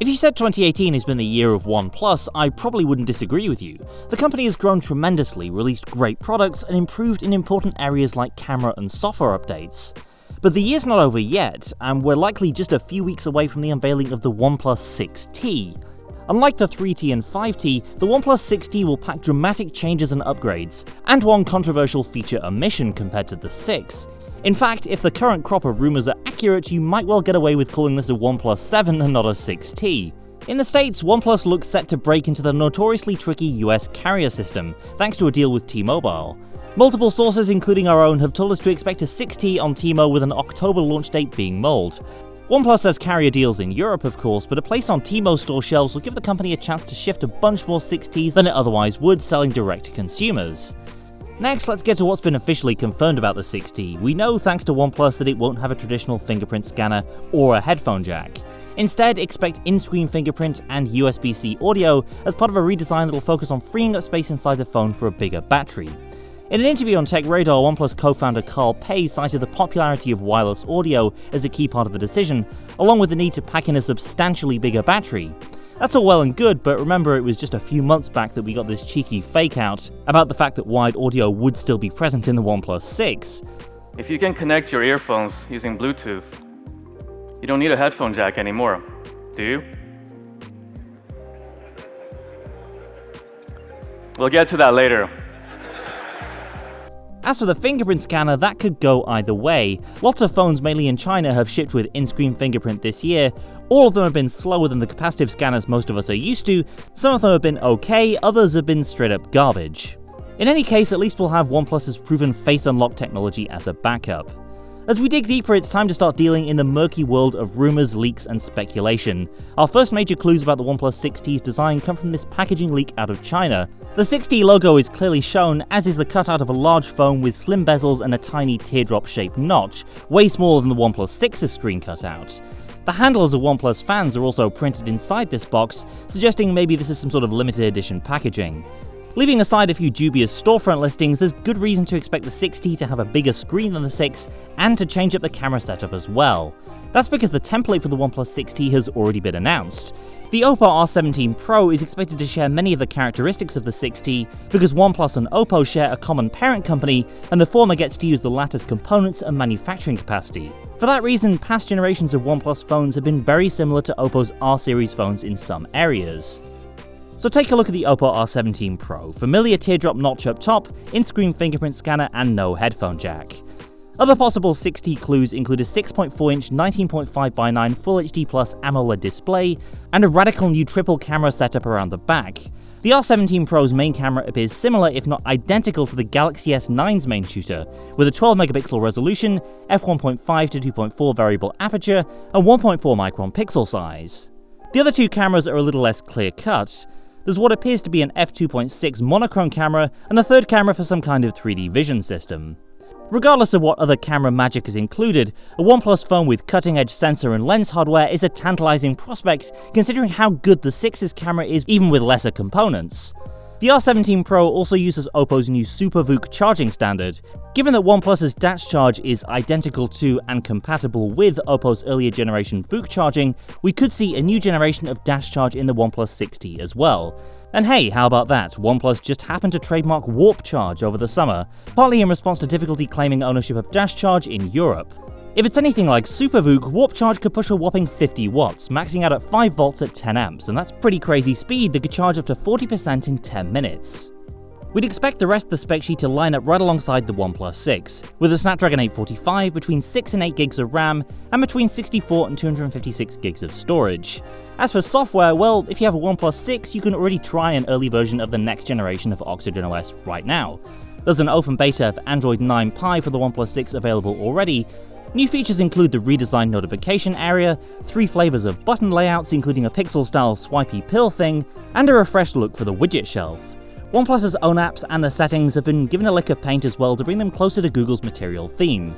If you said 2018 has been the year of OnePlus, I probably wouldn't disagree with you. The company has grown tremendously, released great products, and improved in important areas like camera and software updates. But the year's not over yet, and we're likely just a few weeks away from the unveiling of the OnePlus 6T. Unlike the 3T and 5T, the OnePlus 6T will pack dramatic changes and upgrades, and one controversial feature omission compared to the 6. In fact, if the current crop of rumours are accurate, you might well get away with calling this a OnePlus 7 and not a 6T. In the States, OnePlus looks set to break into the notoriously tricky US carrier system, thanks to a deal with T-Mobile. Multiple sources, including our own, have told us to expect a 6T on T-Mo with an October launch date being mulled. OnePlus has carrier deals in Europe, of course, but a place on T-Mo store shelves will give the company a chance to shift a bunch more 6Ts than it otherwise would, selling direct to consumers. Next, let's get to what's been officially confirmed about the 6T. We know, thanks to OnePlus, that it won't have a traditional fingerprint scanner or a headphone jack. Instead, expect in-screen fingerprint and USB-C audio as part of a redesign that'll focus on freeing up space inside the phone for a bigger battery. In an interview on Tech Radar, OnePlus co-founder Carl Pei cited the popularity of wireless audio as a key part of the decision, along with the need to pack in a substantially bigger battery. That's all well and good, but remember it was just a few months back that we got this cheeky fake out about the fact that wired audio would still be present in the OnePlus 6. If you can connect your earphones using Bluetooth, you don't need a headphone jack anymore, do you? We'll get to that later. As for the fingerprint scanner, that could go either way. Lots of phones, mainly in China, have shipped with in-screen fingerprint this year. All of them have been slower than the capacitive scanners most of us are used to. Some of them have been okay, others have been straight up garbage. In any case, at least we'll have OnePlus's proven face unlock technology as a backup. As we dig deeper, it's time to start dealing in the murky world of rumours, leaks, and speculation. Our first major clues about the OnePlus 6T's design come from this packaging leak out of China. The 6T logo is clearly shown, as is the cutout of a large phone with slim bezels and a tiny teardrop-shaped notch, way smaller than the OnePlus 6's screen cutout. The handles of OnePlus fans are also printed inside this box, suggesting maybe this is some sort of limited edition packaging. Leaving aside a few dubious storefront listings, there's good reason to expect the 6T to have a bigger screen than the 6 and to change up the camera setup as well. That's because the template for the OnePlus 6T has already been announced. The Oppo R17 Pro is expected to share many of the characteristics of the 6T because OnePlus and Oppo share a common parent company, and the former gets to use the latter's components and manufacturing capacity. For that reason, past generations of OnePlus phones have been very similar to Oppo's R-series phones in some areas. So take a look at the Oppo R17 Pro. Familiar teardrop notch up top, in-screen fingerprint scanner, and no headphone jack. Other possible 6T clues include a 6.4-inch 19.5x9 Full HD Plus AMOLED display, and a radical new triple camera setup around the back. The R17 Pro's main camera appears similar, if not identical, to the Galaxy S9's main shooter, with a 12-megapixel resolution, f1.5 to 2.4 variable aperture, and 1.4 micron pixel size. The other two cameras are a little less clear-cut. There's what appears to be an f2.6 monochrome camera, and a third camera for some kind of 3D vision system. Regardless of what other camera magic is included, a OnePlus phone with cutting-edge sensor and lens hardware is a tantalizing prospect considering how good the 6's camera is even with lesser components. The R17 Pro also uses Oppo's new Super VOOC charging standard. Given that OnePlus's dash charge is identical to and compatible with Oppo's earlier generation VOOC charging, we could see a new generation of dash charge in the OnePlus 6T as well. And hey, how about that? OnePlus just happened to trademark Warp Charge over the summer, partly in response to difficulty claiming ownership of dash charge in Europe. If it's anything like Super VOOC, Warp Charge could push a whopping 50 watts, maxing out at 5 volts at 10 amps, and that's pretty crazy speed that could charge up to 40% in 10 minutes. We'd expect the rest of the spec sheet to line up right alongside the OnePlus 6, with a Snapdragon 845, between 6 and 8 gigs of RAM, and between 64 and 256 gigs of storage. As for software, well, if you have a OnePlus 6, you can already try an early version of the next generation of Oxygen OS right now. There's an open beta of Android 9 Pie for the OnePlus 6 available already. New features include the redesigned notification area, 3 flavors of button layouts including a pixel-style swipey pill thing, and a refreshed look for the widget shelf. OnePlus's own apps and the settings have been given a lick of paint as well to bring them closer to Google's Material theme.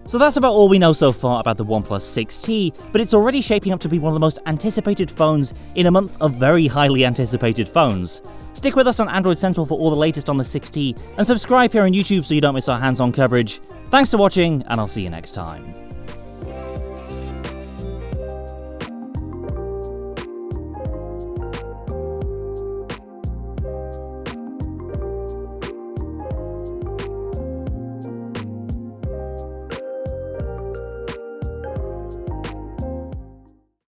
So that's about all we know so far about the OnePlus 6T, but it's already shaping up to be one of the most anticipated phones in a month of very highly anticipated phones. Stick with us on Android Central for all the latest on the 6T, and subscribe here on YouTube so you don't miss our hands-on coverage. Thanks for watching, and I'll see you next time.